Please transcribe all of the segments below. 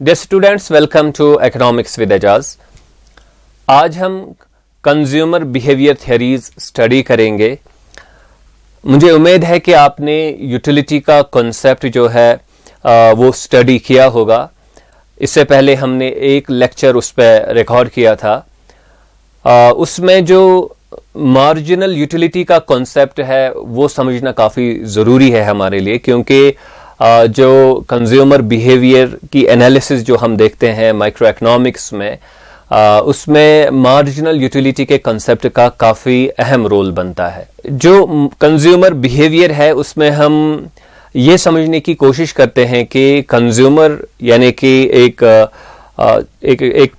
Dear students, welcome to economics with Ejaz. आज हम consumer behaviour theories study करेंगे। मुझे उम्मीद है कि आपने यूटिलिटी का कॉन्सेप्ट जो है वो स्टडी किया होगा। इससे पहले हमने एक लेक्चर उस पर रिकॉर्ड किया था। उसमें जो मार्जिनल यूटिलिटी का कॉन्सेप्ट है वो समझना काफ़ी ज़रूरी है हमारे लिए, क्योंकि जो कंज्यूमर बिहेवियर की एनालिसिस जो हम देखते हैं माइक्रो इकोनॉमिक्स में, उसमें मार्जिनल यूटिलिटी के कंसेप्ट का काफ़ी अहम रोल बनता है। जो कंज्यूमर बिहेवियर है उसमें हम ये समझने की कोशिश करते हैं कि कंज्यूमर यानी कि एक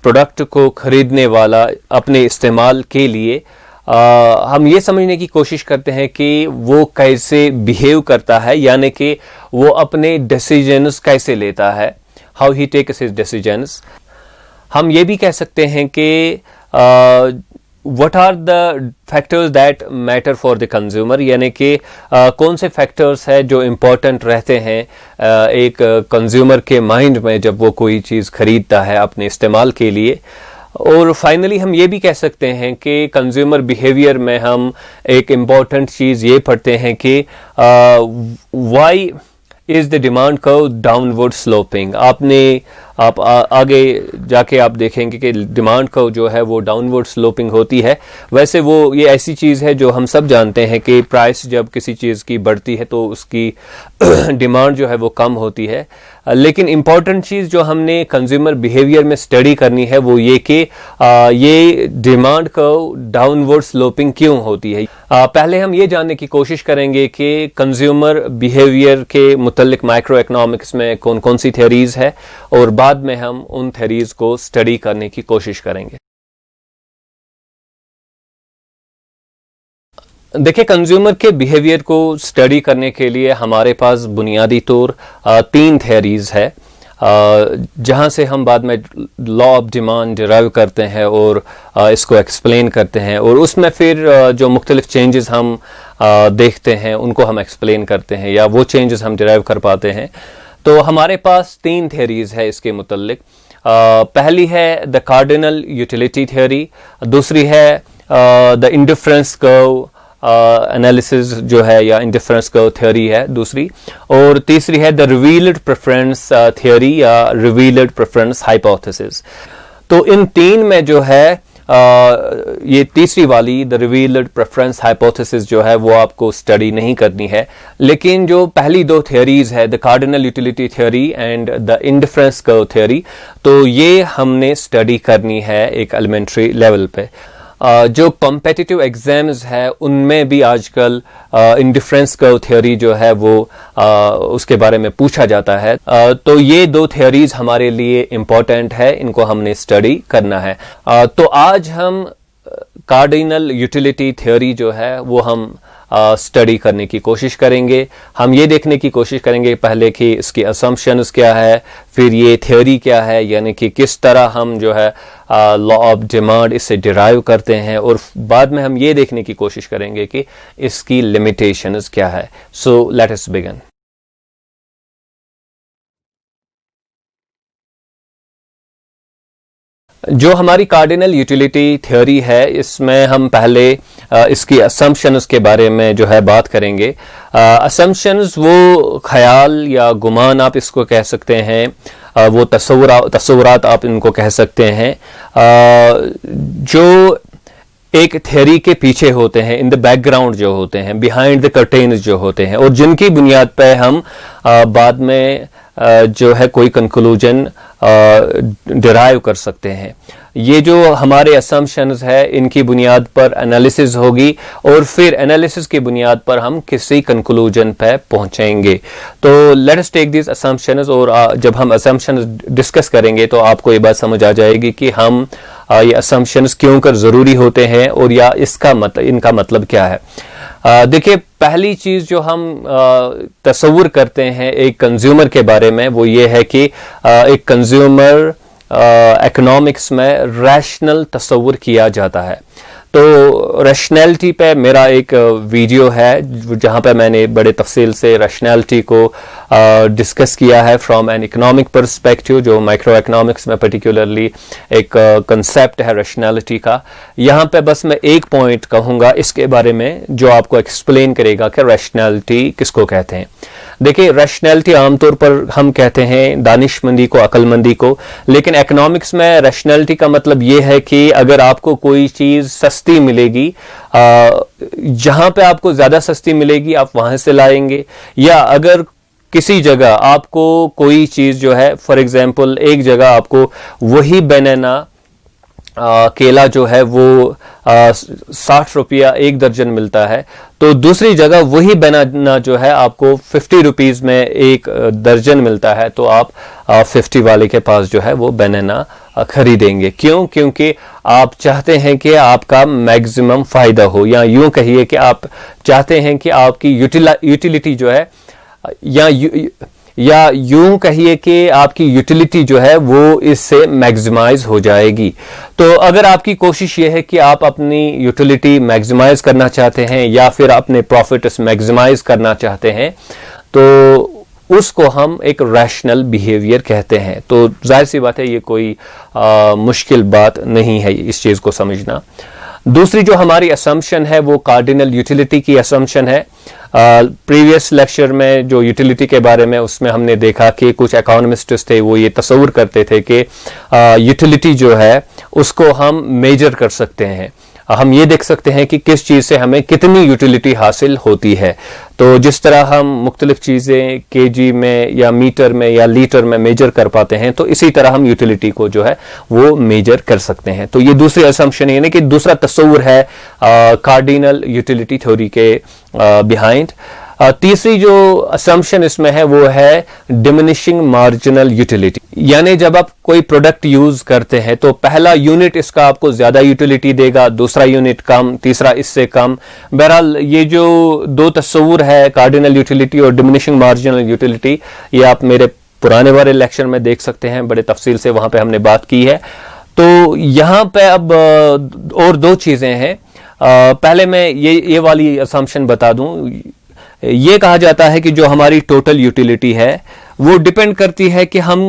प्रोडक्ट को खरीदने वाला अपने इस्तेमाल के लिए हम ये समझने की कोशिश करते हैं कि वो कैसे बिहेव करता है, यानी कि वो अपने डिसीजंस कैसे लेता है, how he takes his decisions. हम ये भी कह सकते हैं कि what are the factors that matter for the consumer, यानी कि कौन से फैक्टर्स हैं जो इम्पोर्टेंट रहते हैं एक कंज्यूमर के माइंड में जब वो कोई चीज़ खरीदता है अपने इस्तेमाल के लिए। और फाइनली हम ये भी कह सकते हैं कि कंज्यूमर बिहेवियर में हम एक इम्पॉर्टेंट चीज़ ये पढ़ते हैं कि why is the demand curve downward sloping. आप आगे जाके आप देखेंगे कि डिमांड कर्व जो है वो डाउनवर्ड स्लोपिंग होती है। वैसे वो ये ऐसी चीज़ है जो हम सब जानते हैं कि प्राइस जब किसी चीज़ की बढ़ती है तो उसकी डिमांड जो है वो कम होती है। लेकिन इम्पॉर्टेंट चीज़ जो हमने कंज्यूमर बिहेवियर में स्टडी करनी है वो ये कि ये डिमांड कर्व डाउनवर्ड स्लोपिंग क्यों होती है। पहले हम ये जानने की कोशिश करेंगे कि कंज्यूमर बिहेवियर के मुतल्लिक माइक्रो इकोनॉमिक्स में कौन कौन सी थ्योरीज है, और बाद में हम उन थ्योरीज को स्टडी करने की कोशिश करेंगे। देखिए, कंज्यूमर के बिहेवियर को स्टडी करने के लिए हमारे पास बुनियादी तौर 3 थ्योरीज है, जहां से हम बाद में लॉ ऑफ डिमांड डिराइव करते हैं और इसको एक्सप्लेन करते हैं, और उसमें फिर जो मुख्तलिफ चेंजेस हम देखते हैं उनको हम एक्सप्लेन करते हैं या वो चेंजेस हम डिराइव कर पाते हैं। तो हमारे पास 3 थ्योरीज है इसके मुतल्लिक। पहली है द कार्डिनल यूटिलिटी थ्योरी, दूसरी है द इंडिफरेंस कर्व एनालिसिस जो है या इंडिफरेंस कर्व थ्योरी है दूसरी, और तीसरी है द रिवील्ड प्रेफरेंस थ्योरी या रिवील्ड प्रेफरेंस हाइपोथेसिस। तो इन 3 में जो है ये तीसरी वाली द रिवील्ड प्रेफरेंस हाइपोथेसिस जो है वो आपको स्टडी नहीं करनी है, लेकिन जो पहली 2 थ्योरीज है the cardinal utility theory and the indifference curve theory, तो ये हमने स्टडी करनी है एक एलिमेंट्री लेवल पे। जो कॉम्पिटिटिव एग्जाम्स है उनमें भी आजकल इंडिफरेंस कर्व थ्योरी जो है वो उसके बारे में पूछा जाता है। तो ये 2 थ्योरीज हमारे लिए इम्पोर्टेंट है, इनको हमने स्टडी करना है। तो आज हम कार्डिनल यूटिलिटी थ्योरी जो है वो हम स्टडी करने की कोशिश करेंगे। हम ये देखने की कोशिश करेंगे पहले कि इसकी असम्पशंस क्या है, फिर ये थ्योरी क्या है, यानी कि किस तरह हम जो है लॉ ऑफ डिमांड इससे डिराइव करते हैं, और बाद में हम ये देखने की कोशिश करेंगे कि इसकी लिमिटेशंस क्या है। सो लेट अस बिगिन। जो हमारी कार्डिनल यूटिलिटी थ्योरी है इसमें हम पहले इसकी असम्पशंस के बारे में जो है बात करेंगे। असम्पशंस वो ख्याल या गुमान आप इसको कह सकते हैं, वो तस्वुरात आप इनको कह सकते हैं, जो एक थ्योरी के पीछे होते हैं, इन द बैकग्राउंड जो होते हैं, बिहाइंड द कर्टेन्स जो होते हैं, और जिनकी बुनियाद पर हम बाद में जो है कोई कंक्लूजन डिराइव कर सकते हैं। ये जो हमारे असम्पशंस है इनकी बुनियाद पर एनालिसिस होगी, और फिर एनालिसिस की बुनियाद पर हम किसी कंक्लूजन पे पहुंचेंगे। तो let us take this assumptions, और जब हम असम्पशंस डिस्कस करेंगे तो आपको ये बात समझ आ जाएगी कि हम ये असम्पशंस क्यों कर ज़रूरी होते हैं और या इनका मतलब क्या है। देखिए, पहली चीज़ जो हम तस्वुर करते हैं एक कंज्यूमर के बारे में वो ये है कि एक कंज्यूमर इकोनॉमिक्स में रैशनल तस्वुर किया जाता है। तो रैशनैलिटी पे मेरा एक वीडियो है जहां पे मैंने बड़े तफसील से रैशनैलिटी को डिस्कस किया है फ्रॉम एन इकोनॉमिक पर्सपेक्टिव, जो माइक्रो इकोनॉमिक्स में पर्टिकुलरली एक कंसेप्ट है रैशनैलिटी का। यहां पे बस मैं एक पॉइंट कहूंगा इसके बारे में जो आपको एक्सप्लेन करेगा कि रैशनैलिटी किसको कहते हैं। देखिए, रैशनैलिटी आमतौर पर हम कहते हैं दानिशमंदी को, अक्लमंदी को, लेकिन इकोनॉमिक्स में रैशनैलिटी का मतलब यह है कि अगर आपको कोई चीज सस्ती मिलेगी, जहां पे आपको ज्यादा सस्ती मिलेगी आप वहां से लाएंगे, या अगर किसी जगह आपको कोई चीज जो है, फॉर एग्जांपल एक जगह आपको वही बनाना केला जो है वो 60 रुपया एक दर्जन मिलता है, तो दूसरी जगह वही बनाना जो है आपको 50 रुपीज में एक दर्जन मिलता है, तो आप 50 वाले के पास जो है वो बनाना खरीदेंगे। क्यों? क्योंकि आप चाहते हैं कि आपका मैक्सिमम फायदा हो, या यूं कहिए कि आप चाहते हैं कि आपकी यूटिलिटी जो है, या यूं कहिए कि आपकी यूटिलिटी जो है वो इससे मैक्सिमाइज हो जाएगी। तो अगर आपकी कोशिश ये है कि आप अपनी यूटिलिटी मैक्सिमाइज करना चाहते हैं या फिर अपने प्रॉफिट्स मैक्सिमाइज करना चाहते हैं, तो उसको हम एक रैशनल बिहेवियर कहते हैं। तो जाहिर सी बात है, ये कोई मुश्किल बात नहीं है इस चीज को समझना। दूसरी जो हमारी असम्पशन है वो कार्डिनल यूटिलिटी की असम्पशन है। प्रीवियस लेक्चर में जो यूटिलिटी के बारे में, उसमें हमने देखा कि कुछ इकोनॉमिस्ट्स थे वो ये तस्वुर करते थे कि यूटिलिटी जो है उसको हम मेजर कर सकते हैं, हम ये देख सकते हैं कि किस चीज से हमें कितनी यूटिलिटी हासिल होती है। तो जिस तरह हम मुख्तलिफ चीजें केजी में या मीटर में या लीटर में मेजर कर पाते हैं, तो इसी तरह हम यूटिलिटी को जो है वो मेजर कर सकते हैं। तो ये दूसरी असम्पशन यानी कि दूसरा तस्वुर है कार्डिनल यूटिलिटी थ्योरी के बिहाइंड। तीसरी जो असम्पशन इसमें है वो है डिमिनिशिंग मार्जिनल यूटिलिटी, यानी जब आप कोई प्रोडक्ट यूज करते हैं तो पहला यूनिट इसका आपको ज्यादा यूटिलिटी देगा, दूसरा यूनिट कम, तीसरा इससे कम। बहरहाल ये जो दो तस्वुर है कार्डिनल यूटिलिटी और डिमिनिशिंग मार्जिनल यूटिलिटी, ये आप मेरे पुराने वाले लेक्चर में देख सकते हैं, बड़े तफसील से वहां पे हमने बात की है। तो यहां पे अब और दो चीजें हैं। पहले मैं ये वाली असम्पशन बता दूं। ये कहा जाता है कि जो हमारी टोटल यूटिलिटी है वो डिपेंड करती है कि हम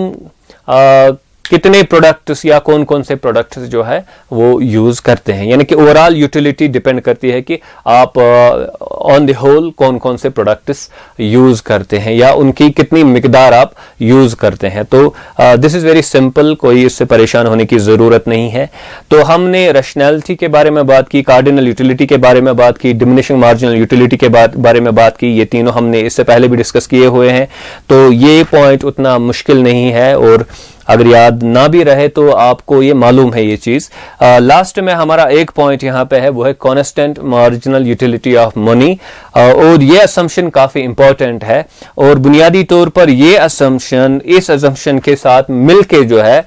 कितने प्रोडक्ट्स या कौन कौन से प्रोडक्ट्स जो है वो यूज करते हैं, यानी कि ओवरऑल यूटिलिटी डिपेंड करती है कि आप ऑन द होल कौन कौन से प्रोडक्ट्स यूज करते हैं या उनकी कितनी मिकदार आप यूज करते हैं। तो दिस इज वेरी सिंपल, कोई इससे परेशान होने की जरूरत नहीं है। तो हमने रैशनैलिटी के बारे में बात की, कार्डिनल यूटिलिटी के बारे में बात की, डिमिनिशिंग मार्जिनल यूटिलिटी के बारे में बात की। ये तीनों हमने इससे पहले भी डिस्कस किए हुए हैं, तो ये पॉइंट उतना मुश्किल नहीं है, और अगर याद ना भी रहे तो आपको ये मालूम है ये चीज। लास्ट में हमारा एक पॉइंट यहाँ पे है, वो है constant marginal utility of money, और ये असम्पशन काफी इंपॉर्टेंट है, और बुनियादी तौर पर ये असम्पशन इस असम्पशन के साथ मिलके जो है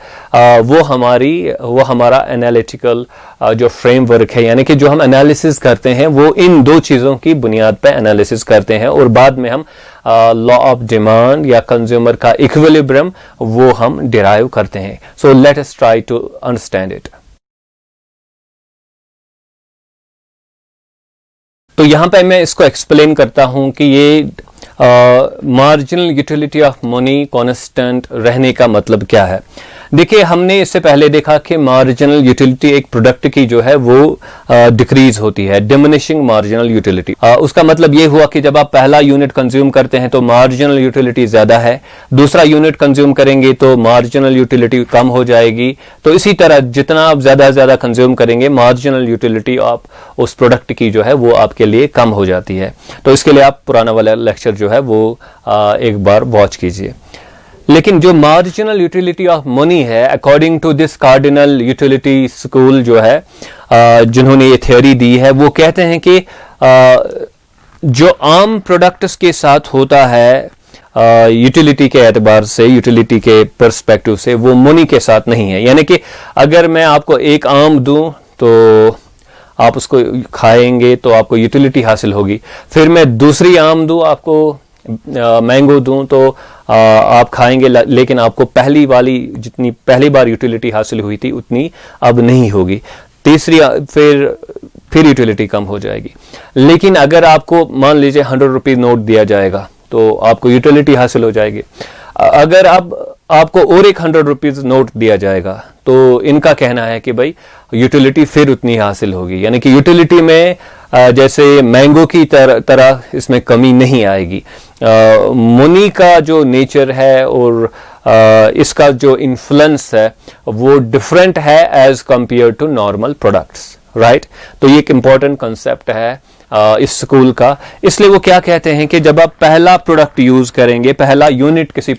वो हमारा एनालिटिकल जो फ्रेमवर्क है, यानी कि जो हम एनालिसिस करते हैं वो इन दो चीजों की बुनियाद पे एनालिसिस करते हैं, और बाद में हम लॉ ऑफ डिमांड या कंज्यूमर का इक्विलिब्रियम वो हम डिराइव करते हैं। So let us try to understand it. तो यहां पे मैं इसको एक्सप्लेन करता हूं कि ये marginal utility of money constant रहने का मतलब क्या है। देखिए, हमने इससे पहले देखा कि मार्जिनल यूटिलिटी एक प्रोडक्ट की जो है वो डिक्रीज होती है, डिमिनिशिंग मार्जिनल यूटिलिटी। उसका मतलब ये हुआ कि जब आप पहला यूनिट कंज्यूम करते हैं तो मार्जिनल यूटिलिटी ज्यादा है, दूसरा यूनिट कंज्यूम करेंगे तो मार्जिनल यूटिलिटी कम हो जाएगी। तो इसी तरह जितना आप ज्यादा कंज्यूम करेंगे, मार्जिनल यूटिलिटी आप उस प्रोडक्ट की जो है वो आपके लिए कम हो जाती है। तो इसके लिए आप पुराना वाला लेक्चर जो है वो एक बार वॉच कीजिए। लेकिन जो मार्जिनल यूटिलिटी ऑफ मनी है, according to this cardinal utility school जो है, जिन्होंने ये थ्योरी दी है, वो कहते हैं कि जो आम प्रोडक्ट्स के साथ होता है यूटिलिटी के एतबार से, यूटिलिटी के पर्सपेक्टिव से, वो मनी के साथ नहीं है। यानी कि अगर मैं आपको एक आम दूं तो आप उसको खाएंगे तो आपको यूटिलिटी हासिल होगी, फिर मैं दूसरी आम दूं, आपको मैंगो दूं तो आप खाएंगे, लेकिन आपको पहली वाली जितनी पहली बार यूटिलिटी हासिल हुई थी उतनी अब नहीं होगी। तीसरी फिर यूटिलिटी कम हो जाएगी। लेकिन अगर आपको मान लीजिए 100 रुपये नोट दिया जाएगा तो आपको यूटिलिटी हासिल हो जाएगी। अगर आपको और एक 100 रुपीज नोट दिया जाएगा तो इनका कहना है कि भाई यूटिलिटी फिर उतनी हासिल होगी, यानी कि यूटिलिटी में जैसे मैंगो की तरह इसमें कमी नहीं आएगी। मनी का जो नेचर है और इसका जो इन्फ्लुएंस है वो डिफरेंट है as compare to normal products, right. तो ये एक इंपॉर्टेंट कंसेप्ट है इस स्कूल का। इसलिए वो क्या कहते हैं कि जब आप पहला प्रोडक्ट यूज करेंगे, पहला यूनिट किसी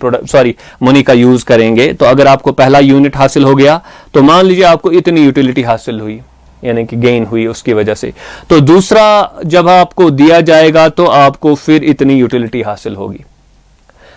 मनी का यूज करेंगे, तो अगर आपको पहला यूनिट हासिल हो गया तो मान लीजिए आपको इतनी यूटिलिटी हासिल हुई, यानी कि गेन हुई उसकी वजह से, तो दूसरा जब आपको दिया जाएगा तो आपको फिर इतनी यूटिलिटी हासिल होगी।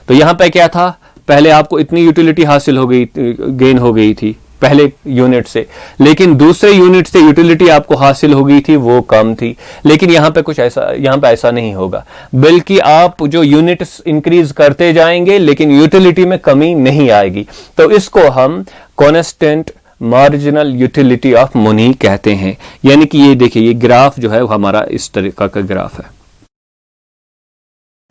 तो यहां पे क्या था, पहले आपको इतनी यूटिलिटी हासिल हो गई, गेन हो गई थी पहले यूनिट से, लेकिन दूसरे यूनिट से यूटिलिटी आपको हासिल हो गई थी वो कम थी। लेकिन यहां पे ऐसा नहीं होगा, बल्कि आप जो यूनिट्स इंक्रीज करते जाएंगे लेकिन यूटिलिटी में कमी नहीं आएगी। तो इसको हम constant marginal utility of money कहते हैं। यानी कि ये देखिए, ये ग्राफ जो है वो हमारा इस तरीका का ग्राफ है।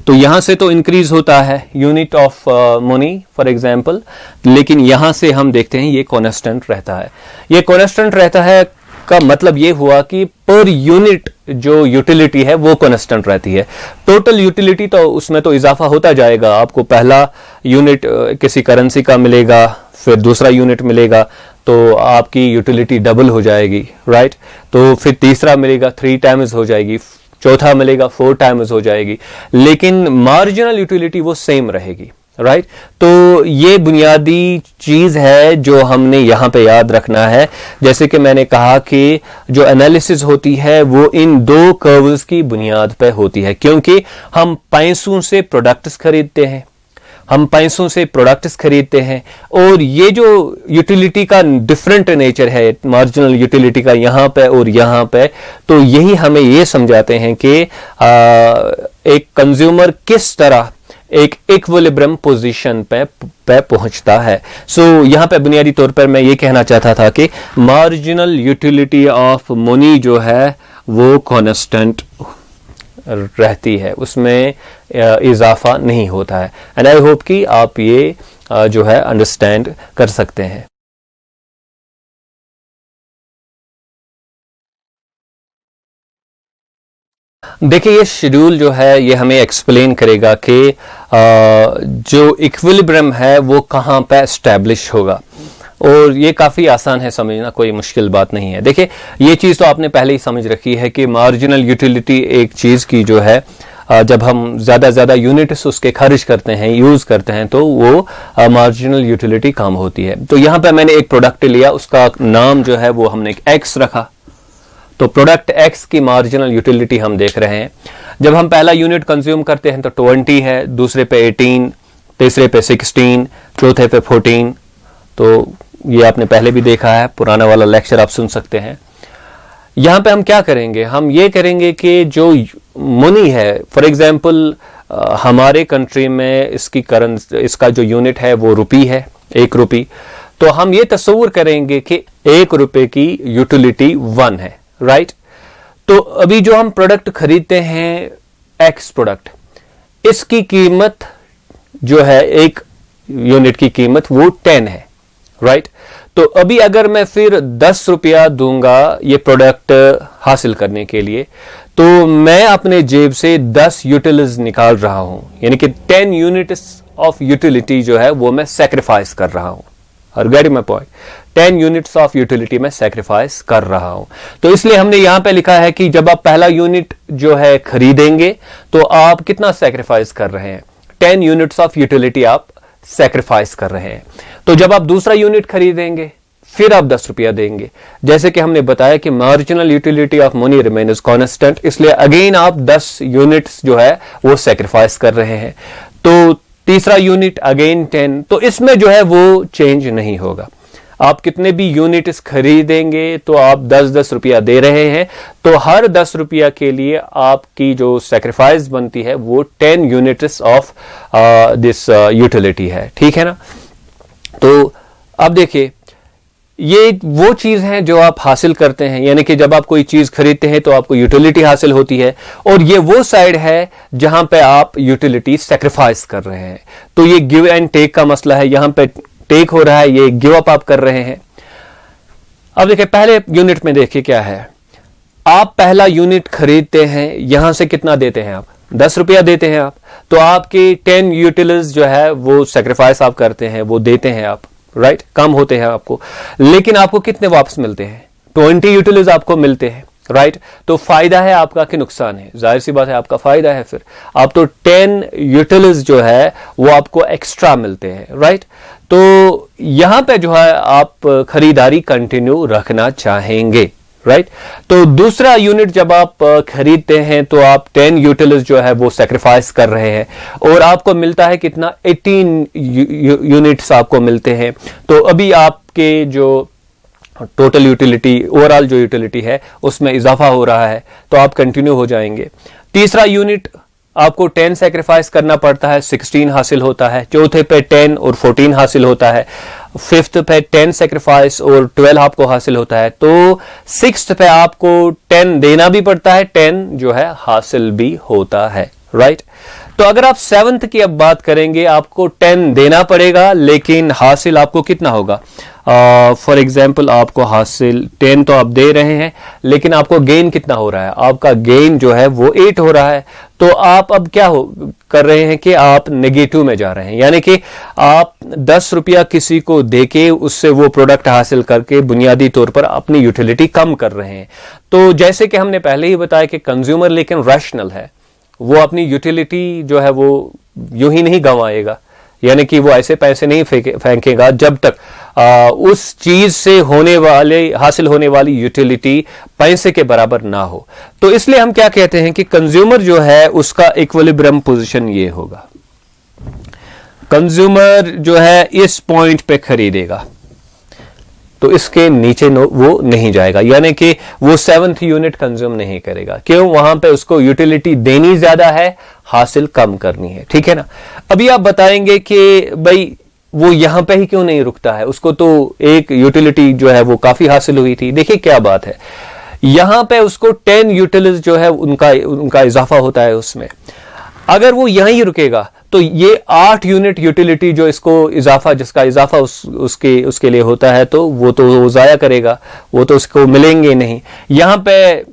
तो यहां से तो इंक्रीज होता है unit of money for example, लेकिन यहां से हम देखते हैं ये कांस्टेंट रहता है। ये कांस्टेंट रहता है का मतलब ये हुआ कि पर यूनिट जो यूटिलिटी है वो कांस्टेंट रहती है। टोटल यूटिलिटी तो उसमें तो इजाफा होता जाएगा। आपको पहला यूनिट किसी करेंसी का मिलेगा, फिर दूसरा यूनिट मिलेगा तो आपकी यूटिलिटी डबल हो जाएगी, राइट। तो फिर तीसरा मिलेगा 3 टाइम्स हो जाएगी, चौथा मिलेगा 4 टाइम्स हो जाएगी, लेकिन मार्जिनल यूटिलिटी वो सेम रहेगी, राइट। तो ये बुनियादी चीज है जो हमने यहां पे याद रखना है। जैसे कि मैंने कहा कि जो एनालिसिस होती है वो इन 2 कर्व्स की बुनियाद पे होती है, क्योंकि हम पैसों से प्रोडक्ट्स खरीदते हैं और ये जो यूटिलिटी का डिफरेंट नेचर है, मार्जिनल यूटिलिटी का यहाँ पे और यहाँ पे, तो यही हमें ये समझाते हैं कि एक कंज्यूमर किस तरह एक इक्विलिब्रियम पोजीशन पे पहुंचता है। सो यहाँ पे बुनियादी तौर पर मैं ये कहना चाहता था कि मार्जिनल यूटिलिटी ऑफ मनी जो है वो कांस्टेंट रहती है, उसमें इजाफा नहीं होता है। एंड आई होप कि आप ये जो है अंडरस्टैंड कर सकते हैं। देखिए, ये शेड्यूल जो है ये हमें एक्सप्लेन करेगा कि जो इक्विलिब्रियम है वो कहाँ पे एस्टैब्लिश होगा, और ये काफी आसान है समझना, कोई मुश्किल बात नहीं है। देखिए, ये चीज तो आपने पहले ही समझ रखी है कि मार्जिनल यूटिलिटी एक चीज की जो है जब हम ज्यादा यूनिट्स उसके खर्च करते हैं, यूज करते हैं, तो वो मार्जिनल यूटिलिटी कम होती है। तो यहां पे मैंने एक प्रोडक्ट लिया, उसका नाम जो है वो हमने एक्स रखा। तो प्रोडक्ट एक्स की मार्जिनल यूटिलिटी हम देख रहे हैं। जब हम पहला यूनिट कंज्यूम करते हैं तो 20 है, दूसरे पे 18, तीसरे पे 16, चौथे पे 14। तो ये आपने पहले भी देखा है, पुराना वाला लेक्चर आप सुन सकते हैं। यहां पे हम क्या करेंगे, हम ये करेंगे कि जो मनी है, फॉर एग्जांपल हमारे कंट्री में इसका जो यूनिट है वो रुपी है, 1 रुपी। तो हम ये तस्वीर करेंगे कि 1 रुपए की यूटिलिटी 1 है, राइट। तो अभी जो हम प्रोडक्ट खरीदते हैं, एक्स प्रोडक्ट, इसकी कीमत जो है, 1 यूनिट की कीमत वो 10 है, राइट। तो अभी अगर मैं फिर 10 रुपया दूंगा ये प्रोडक्ट हासिल करने के लिए, तो मैं अपने जेब से 10 यूटिलिटीज निकाल रहा हूं, यानी कि 10 यूनिट्स ऑफ यूटिलिटी जो है वो मैं सैक्रिफाइस कर रहा हूं। और gate my point, 10 units of utility में सैक्रिफाइस कर रहा हूं। तो इसलिए हमने यहां पे लिखा है कि जब आप पहला यूनिट जो है खरीदेंगे तो आप कितना सैक्रिफाइस कर रहे हैं, 10 यूनिट्स ऑफ यूटिलिटी आप सैक्रिफाइस कर रहे हैं। तो जब आप दूसरा यूनिट खरीदेंगे फिर आप 10 रुपया देंगे। जैसे कि हमने बताया कि marginal utility of money remains constant, इसलिए अगेन आप 10 यूनिट्स जो है वो सैक्रिफाइस कर रहे हैं। तो तीसरा यूनिट अगेन 10, तो इसमें जो है वो चेंज नहीं होगा। आप कितने भी यूनिट्स खरीदेंगे तो आप 10-10 रुपया दे रहे हैं, तो हर 10 रुपया के लिए आपकी जो सैक्रिफाइस बनती है वो 10 यूनिट्स ऑफ दिस यूटिलिटी है, ठीक है ना। तो अब देखिए, ये वो चीज है जो आप हासिल करते हैं, यानी कि जब आप कोई चीज खरीदते हैं तो आपको यूटिलिटी हासिल होती है, और ये वो साइड है जहां पे आप यूटिलिटी सेक्रीफाइस कर रहे हैं। तो ये गिव एंड टेक का मसला है, यहां पे टेक हो रहा है, ये गिव अप आप कर रहे हैं। अब देखिए पहले यूनिट में देखिए क्या है, आप पहला यूनिट खरीदते हैं, यहां से कितना देते हैं आप, 10 रुपया देते हैं आप, तो आपके 10 यूटिलिटीज जो है वो सेक्रीफाइस आप करते हैं, वो देते हैं आप, राइट, कम होते हैं आपको, लेकिन आपको कितने वापस मिलते हैं, 20 यूटिलिटीज आपको मिलते हैं, राइट। तो फायदा है आपका कि नुकसान है, जाहिर सी बात है आपका फायदा है, फिर आप तो 10 यूटिलिटीज जो है वो आपको एक्स्ट्रा मिलते हैं, राइट। तो यहां पे जो है आप खरीदारी कंटिन्यू रखना चाहेंगे, राइट। तो दूसरा यूनिट जब आप खरीदते हैं तो आप 10 यूटिलिटीज जो है वो सेक्रीफाइस कर रहे हैं, और आपको मिलता है कितना, 18 यूनिट्स आपको मिलते हैं। तो अभी आपके जो टोटल यूटिलिटी, ओवरऑल जो यूटिलिटी है उसमें इजाफा हो रहा है, तो आप कंटिन्यू हो जाएंगे। तीसरा यूनिट आपको 10 सेक्रीफाइस करना पड़ता है, 16 हासिल होता है। चौथे पे 10 और 14 हासिल होता है। फिफ्थ पे 10 सेक्रीफाइस और 12 आपको हासिल होता है। तो सिक्स्थ पे आपको 10 देना भी पड़ता है, 10 जो है हासिल भी होता है, राइट। तो अगर आप सेवंथ की अब बात करेंगे, आपको 10 देना पड़ेगा, लेकिन हासिल आपको कितना होगा, फॉर एग्जाम्पल आपको हासिल 10 तो आप दे रहे हैं, लेकिन आपको गेन कितना हो रहा है, आपका गेन जो है वो 8 हो रहा है। तो आप अब क्या कर रहे हैं कि आप नेगेटिव में जा रहे हैं, यानी कि आप 10 रुपया किसी को देके उससे वो प्रोडक्ट हासिल करके बुनियादी तौर पर अपनी यूटिलिटी कम कर रहे हैं। तो जैसे कि हमने पहले ही बताया कि कंज्यूमर लेकिन रैशनल है, वो अपनी यूटिलिटी जो है वो यूं ही नहीं गंवाएगा, यानी कि वो ऐसे पैसे नहीं फेंकेगा जब तक उस चीज से हासिल होने वाली यूटिलिटी पैसे के बराबर ना हो। तो इसलिए हम क्या कहते हैं कि कंज्यूमर जो है उसका इक्विलिब्रियम पोजीशन ये होगा, कंज्यूमर जो है इस पॉइंट पे खरीदेगा, तो इसके नीचे वो नहीं जाएगा, यानी कि वो 7th यूनिट कंज्यूम नहीं करेगा। क्यों, वहां पे उसको यूटिलिटी देनी ज्यादा है, हासिल कम करनी है, ठीक है ना। अभी आप बताएंगे कि भाई वो यहां पे ही क्यों नहीं रुकता है, उसको तो एक यूटिलिटी जो है वो काफी हासिल हुई थी। देखिए क्या बात है, यहां पे उसको 10 यूटिलिटीज जो है उनका इजाफा होता है उसमें। अगर वो यहीं रुकेगा तो ये 8 यूनिट यूटिलिटी जो जिसका इजाफा उसके लिए होता है, तो वो जाया करेगा, वो तो उसको मिलेंगे नहीं। यहां पे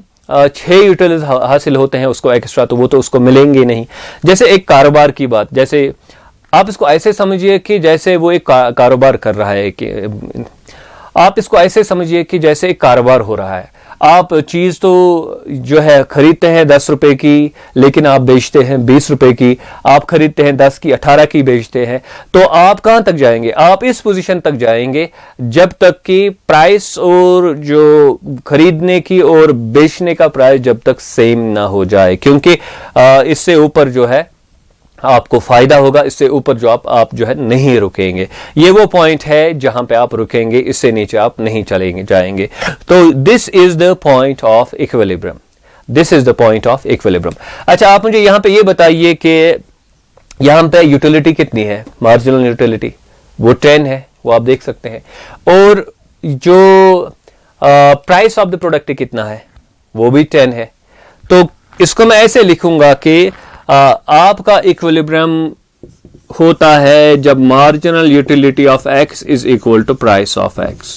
6 यूटिलिटीज हासिल होते हैं उसको एक्स्ट्रा, तो वो तो उसको मिलेंगे नहीं। जैसे एक कारोबार की बात, जैसे आप इसको ऐसे समझिए कि जैसे वो एक कारोबार कर रहा है, कि आप इसको ऐसे समझिए कि जैसे एक कारोबार हो रहा है। आप चीज तो जो है खरीदते हैं 10 रुपए की, लेकिन आप बेचते हैं 20 रुपए की। आप खरीदते हैं 10 की, 18 की बेचते हैं। तो आप कहां तक जाएंगे, आप इस पोजीशन तक जाएंगे जब तक कि प्राइस और जो खरीदने की और बेचने का प्राइस जब तक सेम ना हो जाए, क्योंकि इससे ऊपर जो है आपको फायदा होगा, इससे ऊपर जो आप जो है नहीं रुकेंगे। ये वो पॉइंट है जहां पे आप रुकेंगे, इससे नीचे आप नहीं जाएंगे। तो this is the point of equilibrium, this is the point of equilibrium. अच्छा, आप मुझे यहां पे ये बताइए कि यहां पे यूटिलिटी कितनी है, मार्जिनल यूटिलिटी वो 10 है, वो आप देख सकते हैं। और जो प्राइस ऑफ द प्रोडक्ट कितना है, वो भी 10 है। तो इसको मैं ऐसे लिखूंगा कि आपका इक्विलिब्रियम होता है जब marginal utility of x is equal to price of x.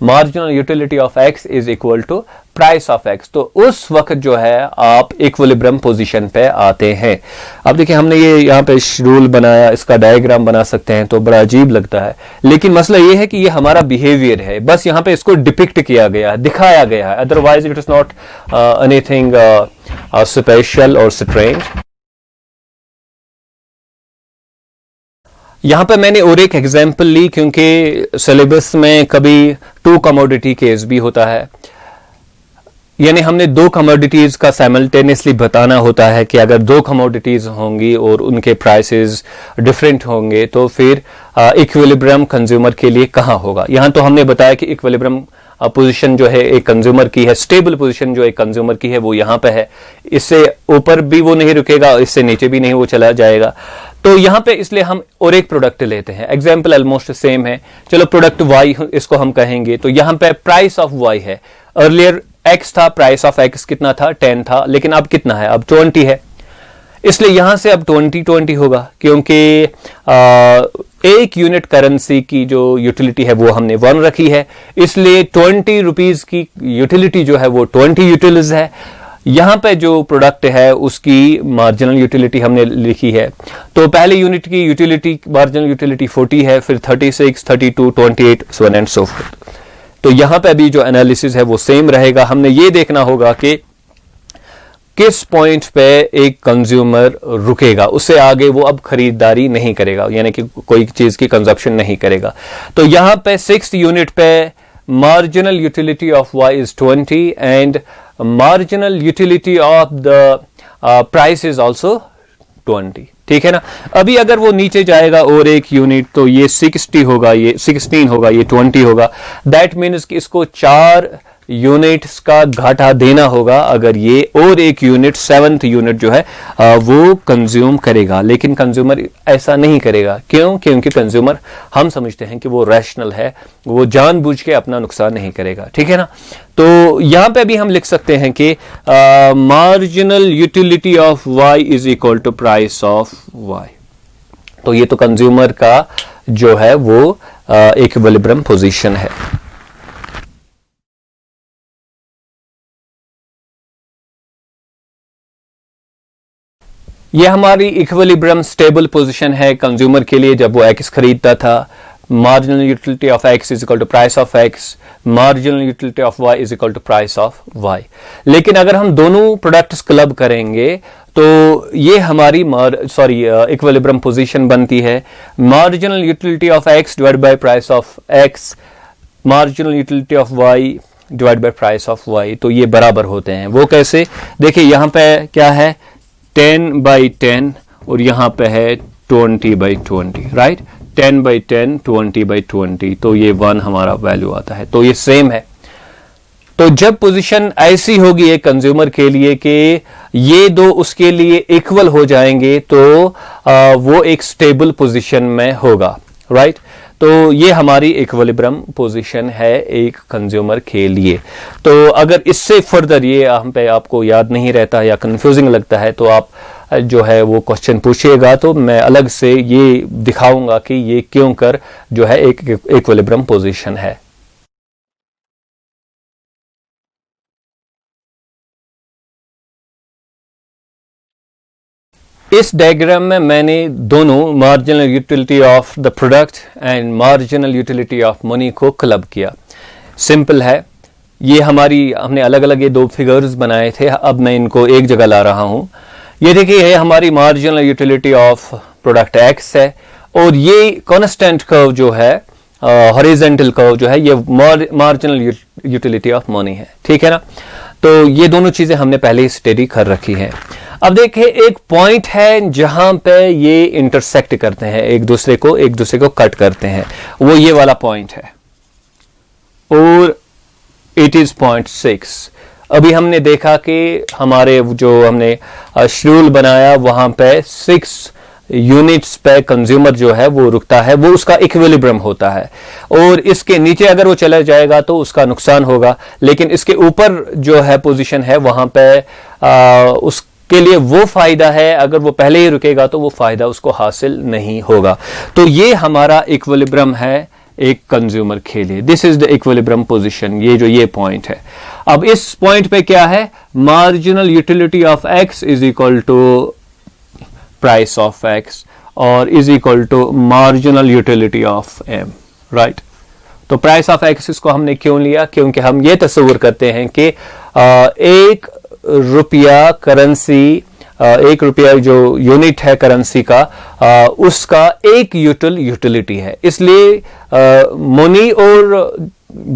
Marginal utility of x is equal to price of x. तो उस वक्त जो है आप इक्विलिब्रियम पोजीशन पे आते हैं। अब देखिए हमने ये यहाँ पे रूल बनाया, इसका डायग्राम बना सकते हैं, तो बड़ा अजीब लगता है, लेकिन मसला ये है कि ये हमारा बिहेवियर है, बस यहाँ पे इसको डिपिक्ट किया गया है, दिखाया गया है, otherwise it is not anything special और स्ट्रेंज। यहां पे मैंने और एक एग्जाम्पल ली, क्योंकि सिलेबस में कभी 2 कमोडिटी केस भी होता है, यानी हमने 2 कमोडिटीज का साइमल्टेनियसली बताना होता है कि अगर 2 कमोडिटीज होंगी और उनके प्राइसेस डिफरेंट होंगे तो फिर इक्विलिब्रियम कंज्यूमर के लिए कहां होगा। यहां तो हमने बताया कि इक्विलिब्रियम पोजीशन जो है एक कंज्यूमर की है, स्टेबल पोजीशन जो एक कंज्यूमर की है वो यहां पे है, इससे ऊपर भी वो नहीं रुकेगा, इससे नीचे भी नहीं वो चला जाएगा। तो यहां पे इसलिए हम और एक प्रोडक्ट लेते हैं, एग्जाम्पल ऑलमोस्ट सेम है, चलो प्रोडक्ट वाई इसको हम कहेंगे। तो यहां पे प्राइस ऑफ वाई है, अर्लियर एक्स था, प्राइस ऑफ एक्स कितना था 10 था, लेकिन अब कितना है, अब 20 है, इसलिए यहां से अब 20 होगा, क्योंकि एक यूनिट करेंसी की जो यूटिलिटी है वो हमने 1 रखी है, इसलिए 20 रुपीज की यूटिलिटी जो है वो 20 यूटिलिटीज है। यहां पे जो प्रोडक्ट है उसकी मार्जिनल यूटिलिटी हमने लिखी है, तो पहले यूनिट की यूटिलिटी मार्जिनल यूटिलिटी 40 है, फिर 36, 32, 28 so on and so fourth. तो यहां पे भी जो एनालिसिस है वो सेम रहेगा। हमने ये देखना होगा कि किस पॉइंट पे एक कंज्यूमर रुकेगा, उससे आगे वो अब खरीदारी नहीं करेगा, यानी कि कोई चीज की कंजप्शन नहीं करेगा। तो यहां पे 6th यूनिट पे marginal utility of y is 20 and marginal utility of the price is also 20, ठीक है ना। अभी अगर वो नीचे जाएगा और एक यूनिट, तो ये 60 होगा, ये 16 होगा, ये 20 होगा, दैट मीन्स कि इसको 4 यूनिट्स का घाटा देना होगा अगर ये और एक यूनिट 7th यूनिट जो है वो कंज्यूम करेगा। लेकिन कंज्यूमर ऐसा नहीं करेगा, क्यों? क्योंकि कंज्यूमर हम समझते हैं कि वो रैशनल है, वो जानबूझ के अपना नुकसान नहीं करेगा, ठीक है ना। तो यहां पे भी हम लिख सकते हैं कि marginal utility of y is equal to price of y. तो ये तो कंज्यूमर का जो है वो इक्विलिब्रियम पोजीशन है। ये हमारी इक्विलिब्रियम स्टेबल पोजीशन है कंज्यूमर के लिए जब वो एक्स खरीदता था। Marginal utility of x is equal to price of x, marginal utility of y is equal to price of y. लेकिन अगर हम दोनों प्रोडक्ट्स क्लब करेंगे तो ये हमारी इक्विलिब्रियम पोजीशन बनती है। Marginal utility of x divide by price of x, marginal utility of y divide by price of y, तो ये बराबर होते हैं। वो कैसे? देखिए यहां पे क्या है 10/10 और यहां पे है 20/20, राइट। 10/10 20/20, तो ये 1 हमारा वैल्यू आता है, तो ये सेम है। तो जब पोजीशन ऐसी होगी एक कंज्यूमर के लिए कि ये दो उसके लिए इक्वल हो जाएंगे तो वो एक स्टेबल पोजीशन में होगा, राइट। तो ये हमारी इक्विलिब्रियम पोजीशन है एक कंज्यूमर के लिए। तो अगर इससे फर्दर ये हम पे आपको याद नहीं रहता या कंफ्यूजिंग लगता है तो आप जो है वो क्वेश्चन पूछिएगा, तो मैं अलग से ये दिखाऊंगा कि ये क्यों कर जो है एक इक्विलिब्रियम पोजीशन है। इस डायग्राम में मैंने दोनों marginal utility of the product and marginal utility of money को क्लब किया। सिंपल है, ये हमने अलग अलग ये 2 फिगर्स बनाए थे, अब मैं इनको एक जगह ला रहा हूं। ये देखिए ये हमारी marginal utility of product x है और ये कांस्टेंट कर्व जो है हॉरिजॉन्टल कर्व जो है ये मार्जिनल यूटिलिटी ऑफ मनी है, ठीक है ना। तो ये दोनों चीजें हमने पहले ही स्टडी कर रखी है। अब देखिए एक पॉइंट है जहां पे ये इंटरसेक्ट करते हैं, एक दूसरे को कट करते हैं, वो ये वाला पॉइंट है और इट इज 0.6। अभी हमने देखा कि हमारे जो हमने शेड्यूल बनाया वहां पे 6 यूनिट्स पे कंज्यूमर जो है वो रुकता है, वो उसका इक्विलिब्रियम होता है और इसके नीचे अगर वो चला जाएगा तो उसका नुकसान होगा। लेकिन इसके ऊपर जो है पोजीशन है वहां पे उसके लिए वो फायदा है, अगर वो पहले ही रुकेगा तो वो फायदा उसको हासिल नहीं होगा। तो ये हमारा इक्विलिब्रियम है एक कंज्यूमर के लिए। This is the equilibrium position, ये पॉइंट है। अब इस पॉइंट पे क्या है, marginal utility of x is equal to price of x और is equal to marginal utility of m, right. तो प्राइस ऑफ एक्स इसको हमने क्यों लिया, क्योंकि हम ये तस्वीर करते हैं कि 1 रुपया करेंसी, 1 रुपया जो यूनिट है करेंसी का उसका एक यूटिलिटी है, इसलिए मनी और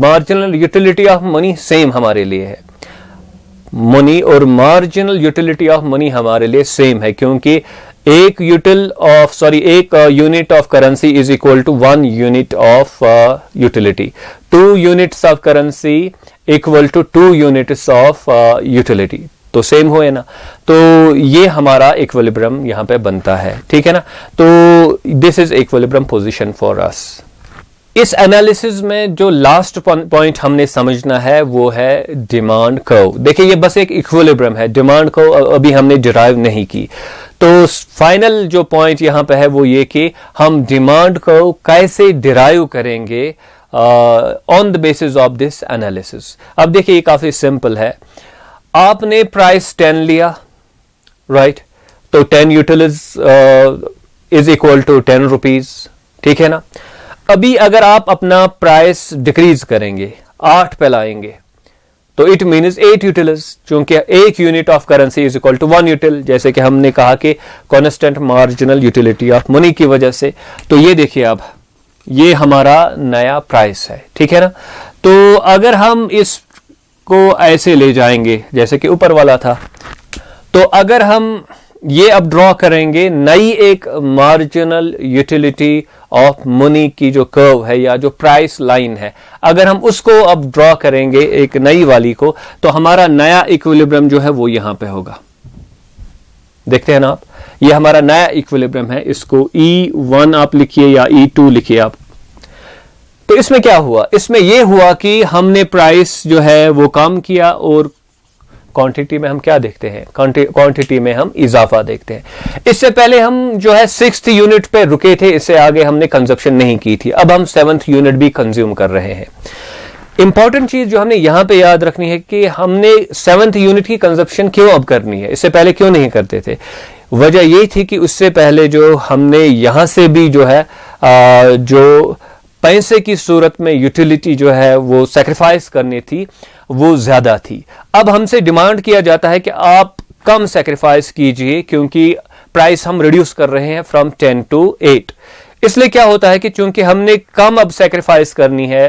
marginal utility of money same हमारे लिए है। मनी और मार्जिनल यूटिलिटी ऑफ मनी हमारे लिए सेम है, क्योंकि एक unit of currency is equal to 1 unit of utility. 2 units of currency equal to 2 units of utility. तो सेम हुए ना, तो ये हमारा इक्विलिब्रियम यहाँ पे बनता है, ठीक है ना। तो this is equilibrium position for us. इस एनालिसिस में जो लास्ट पॉइंट हमने समझना है वो है डिमांड कर्व। देखिए ये बस एक इक्विलिब्रियम है, डिमांड कर्व अभी हमने डिराइव नहीं की। तो फाइनल जो पॉइंट यहां पे है वो ये कि हम डिमांड कर्व कैसे डिराइव करेंगे on the basis of this analysis. अब देखिए ये काफी सिंपल है। आपने प्राइस 10 लिया, राइट, तो 10 utilities is equal to 10 rupees, ठीक है ना। अभी अगर आप अपना प्राइस डिक्रीज करेंगे, 8 पे लाएंगे, तो इट मीन्स 8 यूटिल्स, क्योंकि 1 unit of currency is equal to 1 util, जैसे कि हमने कहा कि constant marginal utility of money की वजह से। तो ये देखिए अब ये हमारा नया प्राइस है, ठीक है ना। तो अगर हम इसको ऐसे ले जाएंगे जैसे कि ऊपर वाला था, तो अगर हम ये अब ड्रॉ करेंगे नई एक मार्जिनल यूटिलिटी ऑफ मनी की जो कर्व है या जो प्राइस लाइन है, अगर हम उसको अब ड्रॉ करेंगे एक नई वाली को, तो हमारा नया इक्विलिब्रियम जो है वो यहां पे होगा। देखते हैं ना आप, ये हमारा नया इक्विलिब्रियम है। इसको E1 आप लिखिए या E2 लिखिए आप। तो इसमें क्या हुआ? इसमें यह हुआ कि हमने प्राइस जो है वो कम किया और क्वांटिटी में हम क्या देखते हैं? क्वांटिटी में हम इजाफा देखते हैं। इससे पहले हम जो है 6th यूनिट पे रुके थे, इससे आगे हमने कंजप्शन नहीं की थी। अब हम 7th यूनिट भी कंज्यूम कर रहे हैं। इंपॉर्टेंट चीज जो हमने यहां पे याद रखनी है कि हमने 7th यूनिट की कंजप्शन क्यों अब करनी है, इससे पहले क्यों नहीं करते थे। वजह यही थी कि उससे पहले जो हमने यहां से भी जो है जो पैसे की सूरत में यूटिलिटी जो है वो सैक्रिफाइस करनी थी वो ज्यादा थी। अब हमसे डिमांड किया जाता है कि आप कम सैक्रिफाइस कीजिए, क्योंकि प्राइस हम रिड्यूस कर रहे हैं फ्रॉम 10 to 8। इसलिए क्या होता है कि चूंकि हमने कम अब सैक्रिफाइस करनी है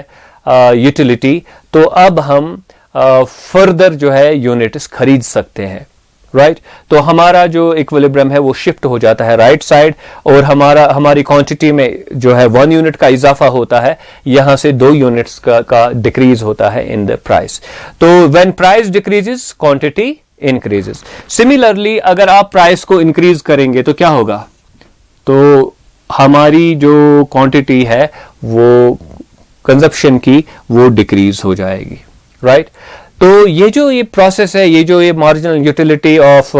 यूटिलिटी, तो अब हम फर्दर जो है यूनिट्स खरीद सकते हैं, राइट। तो हमारा जो इक्विलिब्रियम है वो शिफ्ट हो जाता है राइट साइड, और हमारी क्वांटिटी में जो है 1 यूनिट का इजाफा होता है, यहां से 2 यूनिट्स का डिक्रीज होता है इन द प्राइस। तो when price decreases quantity increases. Similarly अगर आप प्राइस को इंक्रीज करेंगे तो क्या होगा? तो हमारी जो क्वांटिटी है वो कंजप्शन की वो डिक्रीज हो जाएगी, राइट। तो ये प्रोसेस है, ये जो marginal utility of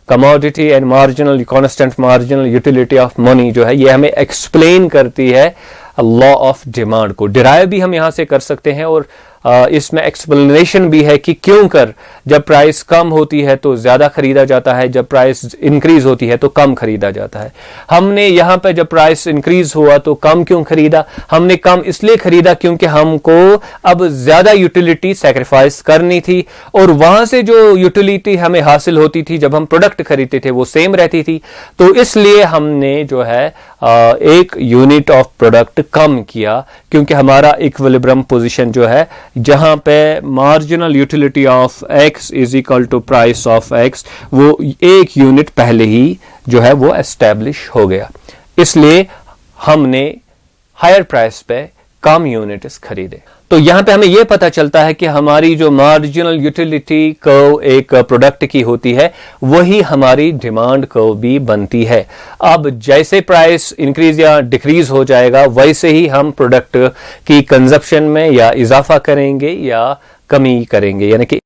commodity and marginal constant marginal utility of money जो है, ये हमें एक्सप्लेन करती है लॉ ऑफ डिमांड को। डिराइव भी हम यहां से कर सकते हैं, और इसमें एक्सप्लेनेशन भी है कि क्यों कर जब प्राइस कम होती है तो ज्यादा खरीदा जाता है, जब प्राइस इंक्रीज होती है तो कम खरीदा जाता है। हमने यहां पे जब प्राइस इंक्रीज हुआ तो कम क्यों खरीदा? हमने कम इसलिए खरीदा क्योंकि हमको अब ज्यादा यूटिलिटी सैक्रिफाइस करनी थी, और वहां से जो यूटिलिटी हमें हासिल होती थी जब हम प्रोडक्ट खरीदते थे वो सेम रहती थी। तो इसलिए हमने जो है एक यूनिट ऑफ प्रोडक्ट कम किया, क्योंकि हमारा इक्विलिब्रियम पोजीशन जो है जहां पे marginal utility of x is equal to price of x, वो 1 यूनिट पहले ही जो है वो एस्टैब्लिश हो गया। इसलिए हमने हायर प्राइस पे कम यूनिट्स खरीदे। तो यहां पे हमें यह पता चलता है कि हमारी जो मार्जिनल यूटिलिटी कर्व एक प्रोडक्ट की होती है, वही हमारी डिमांड कर्व भी बनती है। अब जैसे प्राइस इंक्रीज या डिक्रीज हो जाएगा, वैसे ही हम प्रोडक्ट की कंजप्शन में या इजाफा करेंगे या कमी करेंगे। यानी कि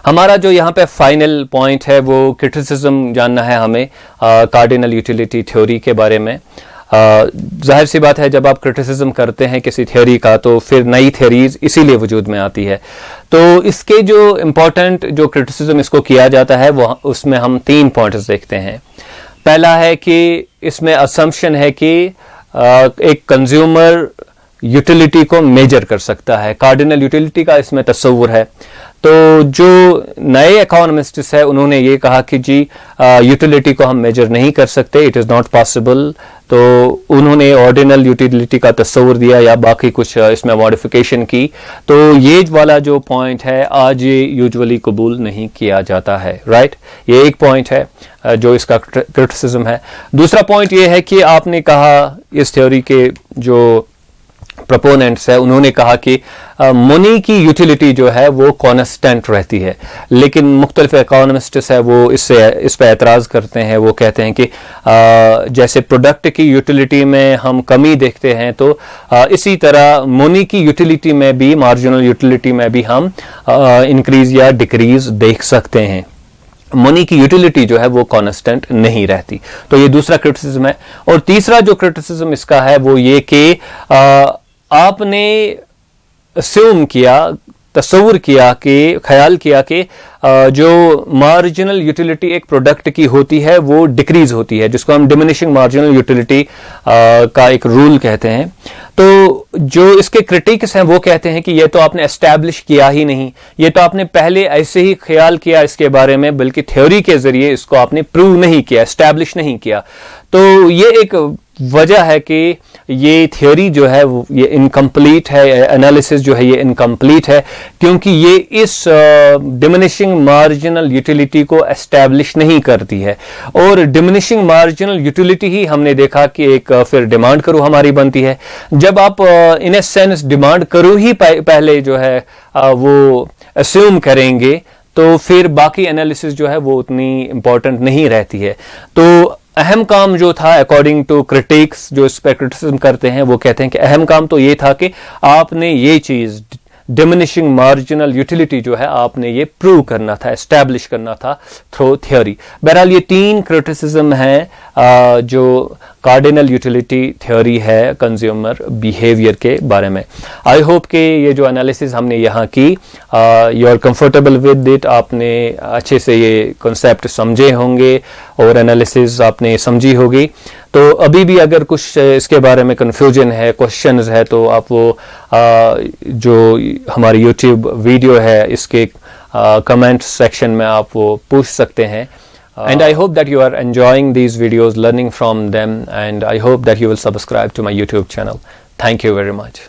हमारा जो यहाँ पे फाइनल पॉइंट है वो क्रिटिसिज्म जानना है हमें कार्डिनल यूटिलिटी थ्योरी के बारे में। जाहिर सी बात है, जब आप क्रिटिसिज्म करते हैं किसी थ्योरी का तो फिर नई थ्योरीज इसीलिए वजूद में आती है। तो इसके जो इम्पोर्टेंट जो क्रिटिसिज्म इसको किया जाता है वो उसमें हम 3 पॉइंट्स देखते हैं। पहला है कि इसमें असम्पशन है कि एक कंज्यूमर यूटिलिटी को मेजर कर सकता है, कार्डिनल यूटिलिटी का इसमें तस्वुर है। तो जो नए इकोनॉमिस्ट्स है उन्होंने ये कहा कि जी यूटिलिटी को हम मेजर नहीं कर सकते, इट इज नॉट पॉसिबल। तो उन्होंने ऑर्डिनल यूटिलिटी का तस्वुर दिया या बाकी कुछ इसमें मॉडिफिकेशन की। तो ये वाला जो पॉइंट है आज ये यूजुअली कबूल नहीं किया जाता है, राइट। ये एक पॉइंट है जो इसका क्रिटिसिज्म है। दूसरा पॉइंट ये है कि आपने कहा इस थ्योरी के जो प्रोपोनेंट्स है, उन्होंने कहा कि मनी की यूटिलिटी जो है वो कांस्टेंट रहती है, लेकिन मुख्तलिफ इकोनॉमिस्ट्स है वो इस पर एतराज़ करते हैं। वो कहते हैं कि जैसे प्रोडक्ट की यूटिलिटी में हम कमी देखते हैं, तो इसी तरह मनी की यूटिलिटी में भी, मार्जिनल यूटिलिटी में भी हम इंक्रीज या डिक्रीज देख सकते हैं। मनी की यूटिलिटी जो है वो कांस्टेंट नहीं रहती। तो ये दूसरा क्रिटिसिज्म है। और तीसरा जो क्रिटिसिज्म इसका है वो ये कि आपने अस्यूम किया, तस्वुर किया कि, ख्याल किया कि जो मार्जिनल यूटिलिटी एक प्रोडक्ट की होती है वो डिक्रीज होती है, जिसको हम डिमिनिशिंग मार्जिनल यूटिलिटी का एक रूल कहते हैं। तो जो इसके क्रिटिक्स हैं वो कहते हैं कि ये तो आपने एस्टैब्लिश किया ही नहीं, ये तो आपने पहले ऐसे ही ख्याल किया इसके बारे में, बल्कि थ्योरी के जरिए इसको आपने प्रूव नहीं किया, एस्टैब्लिश नहीं किया। तो ये एक वजह है कि ये थ्योरी जो है ये इनकम्प्लीट है, एनालिसिस जो है ये इनकम्प्लीट है, क्योंकि ये इस डिमिनिशिंग मार्जिनल यूटिलिटी को एस्टैब्लिश नहीं करती है। और डिमिनिशिंग मार्जिनल यूटिलिटी ही हमने देखा कि एक फिर डिमांड करो हमारी बनती है। जब आप इन ए सेंस डिमांड करो ही पहले जो है वो अस्यूम करेंगे, तो फिर बाकी एनालिसिस जो है वो उतनी इंपॉर्टेंट नहीं रहती है। तो अहम काम जो था अकॉर्डिंग टू क्रिटिक्स जो इस पर क्रिटिसिज्म करते हैं, वो कहते हैं कि अहम काम तो ये था कि आपने ये चीज डिमिनिशिंग मार्जिनल यूटिलिटी जो है आपने ये प्रूव करना था, एस्टैब्लिश करना था थ्रू थ्योरी। बहरहाल ये तीन क्रिटिसिज्म हैं जो कार्डिनल यूटिलिटी थ्योरी है कंज्यूमर बिहेवियर के बारे में। आई होप कि ये जो एनालिसिस हमने यहाँ की you are comfortable with it, आपने अच्छे से ये कॉन्सेप्ट समझे होंगे और एनालिसिस आपने समझी होगी। तो अभी भी अगर कुछ इसके बारे में कंफ्यूजन है, क्वेश्चंस है, तो आप वो जो हमारी यूट्यूब वीडियो है इसके कमेंट सेक्शन में आप वो पूछ सकते हैं। And I hope that you are enjoying these videos, learning from them, and I hope that you will subscribe to my YouTube channel. Thank you very much.